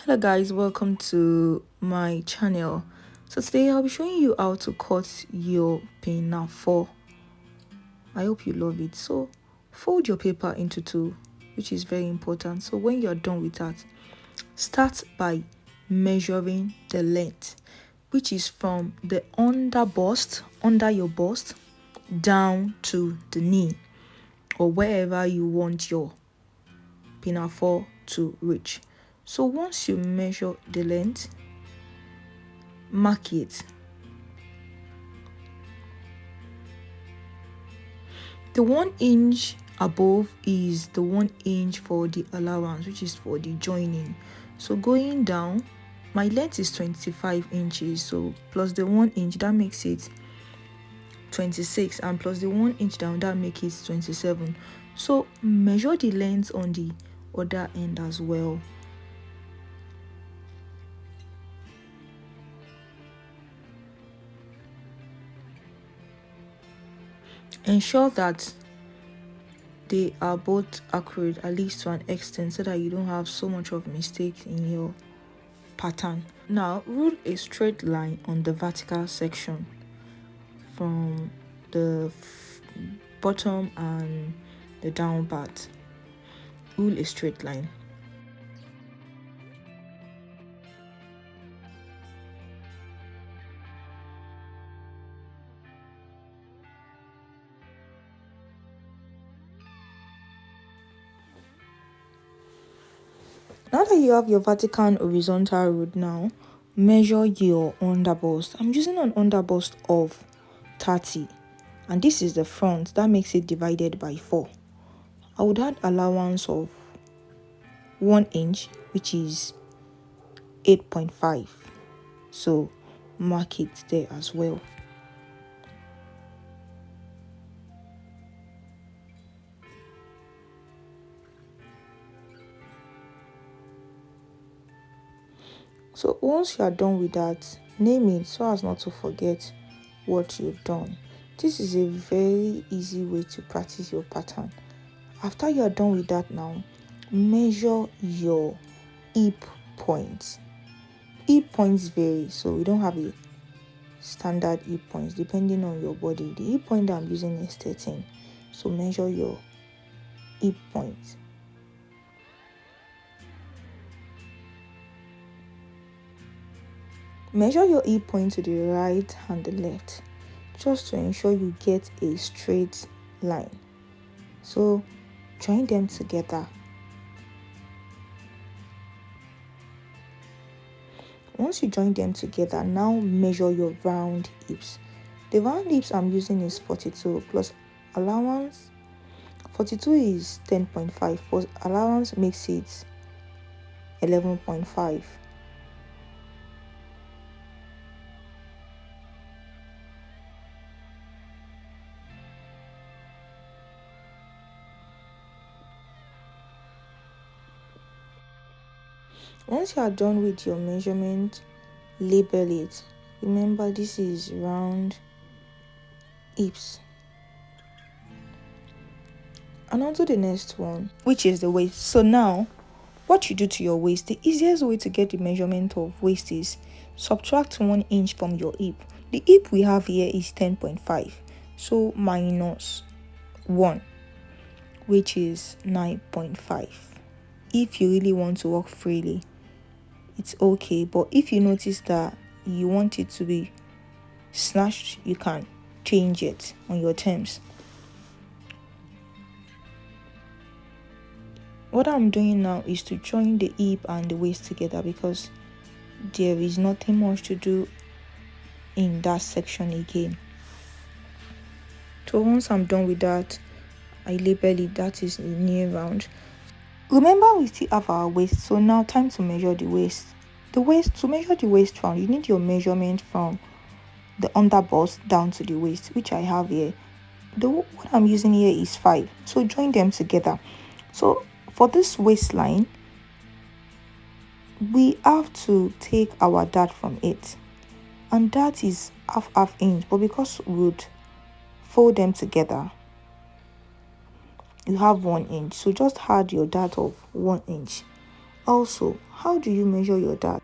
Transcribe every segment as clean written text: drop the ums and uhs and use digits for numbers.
Hello guys, welcome to my channel. So today I'll be showing you how to cut your pinafore. I hope you love it. So fold your paper into two, which is very important. So when you're done with that, start by measuring the length, which is from the under your bust down to the knee, or wherever you want your pinafore to reach. So once you measure the length, mark it. The 1 inch above is the 1 inch for the allowance, which is for the joining. So going down, my length is 25 inches, so plus the 1 inch, that makes it 26, and plus the 1 inch down, that makes it 27. So measure the length on the other end as well. Ensure that they are both accurate, at least to an extent, so that you don't have so much of mistake in your pattern. Now rule a straight line on the vertical section from the bottom and the down part. Rule a straight line. Now that you have your vertical and horizontal rule, now measure your underbust. I'm using an underbust of 30, and this is the front. That makes it divided by 4. I would add allowance of 1 inch, which is 8.5. So mark it there as well. So once you are done with that, name it so as not to forget what you've done. This is a very easy way to practice your pattern. After you are done with that, now measure your hip points. Hip points vary, so we don't have a standard hip points depending on your body. The hip point that I'm using is 13, so measure your hip points. Measure your hip point to the right and the left, just to ensure you get a straight line. So join them together. Once you join them together, now measure your round hips. The round hips I'm using is 42 plus allowance. 42 is 10.5 plus allowance makes it 11.5. Once you are done with your measurement, label it. Remember, this is round hips. And on to the next one, which is the waist. So now, what you do to your waist, the easiest way to get the measurement of waist is subtract 1 inch from your hip. The hip we have here is 10.5. So minus 1, which is 9.5. If you really want to walk freely, it's okay. But if you notice that you want it to be snatched, you can change it on your terms. What I'm doing now is to join the hip and the waist together, because there is nothing much to do in that section again. So once I'm done with that, I label it. That is near round. Remember, we still have our waist, so now time to measure the waist. To measure the waist round, you need your measurement from the underbust down to the waist, which I have here. What I'm using here is 5, so join them together. So for this waistline, we have to take our dart from it, and that is half inch, but because we would fold them together, you have 1 inch, so just add your dart of 1 inch Also, how do you measure your dart?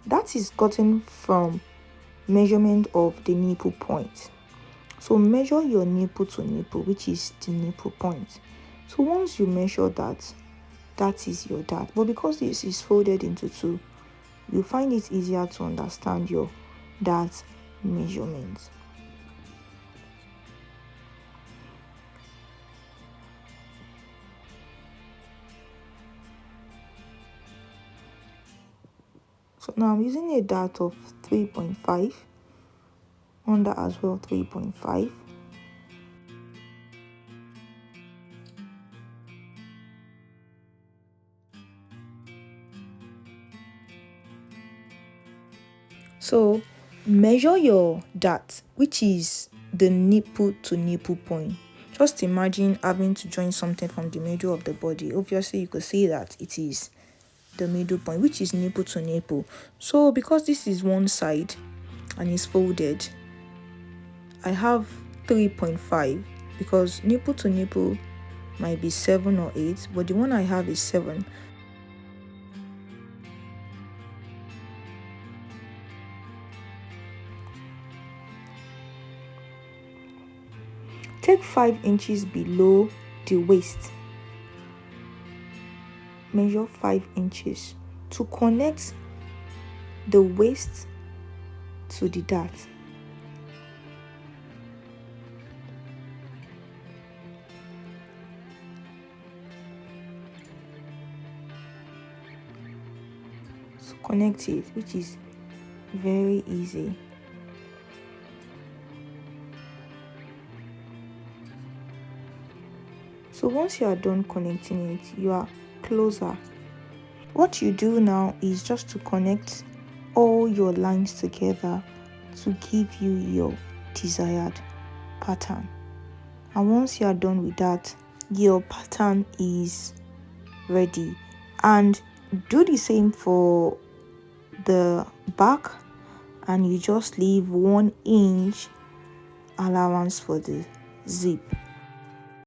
That is gotten from measurement of the nipple point. So measure your nipple to nipple, which is the nipple point. So once you measure that, that is your dart. But because this is folded into two, you find it easier to understand your dart measurement. So now I'm using a dart of 3.5, under as well 3.5. So measure your dart, which is the nipple to nipple point. Just imagine having to join something from the middle of the body. Obviously, you could see that it is the middle point, which is nipple to nipple. So because this is one side and is folded, I have 3.5 because nipple to nipple might be 7 or 8, but the one I have is 7. Take 5 inches below the waist. Measure 5 inches to connect the waist to the dart. So connect it, which is very easy. So once you are done connecting it, you are closer. What you do now is just to connect all your lines together to give you your desired pattern. And once you are done with that, your pattern is ready. And do the same for the back, and you just leave 1 inch allowance for the zip.